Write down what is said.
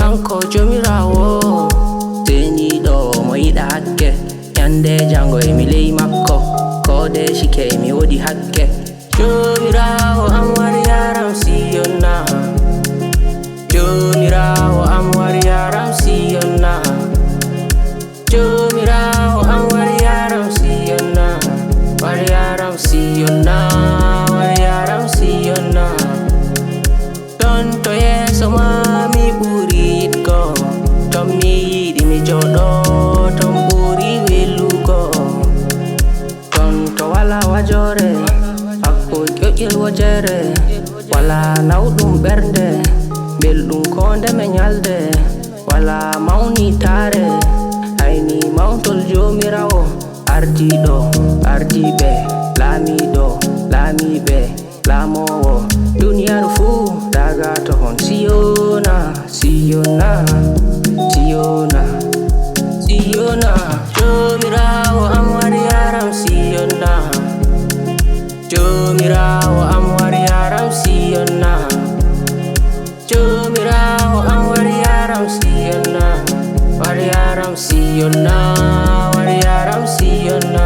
kanko jomirawo teniɗo mo yiɗa hakke nyande jango emi ley makko kode shike emi wodi hakke jomirawo am wari yaram Siyoona jomirawo am wari yaram Siyoona jomirawo am wari yaram Siyoona wari yaram Siyoona wari yaram Siyoona don to yeso mami ɓuri yiɗgo ton mi yiɗi mi joɗo ton ɓuri welugo ton to wala wajore hakko ƴoƴƴel wojere wala nawɗum ɓernde belɗum konde me nyalde wala mawnitare hayni mawtol jomirawo ardiɗo ardiɓe laamiɗo laamiɓe laamowo duniyaru fuu daga to hon Siyoona Siyoona Siyoona Siyoona jomirawo am wari yaram Siyoona jomirawo am wari yaram Siyoona jomirawo am wari yaram Siyoona wari yaram Siyoona wari yaram Siyoona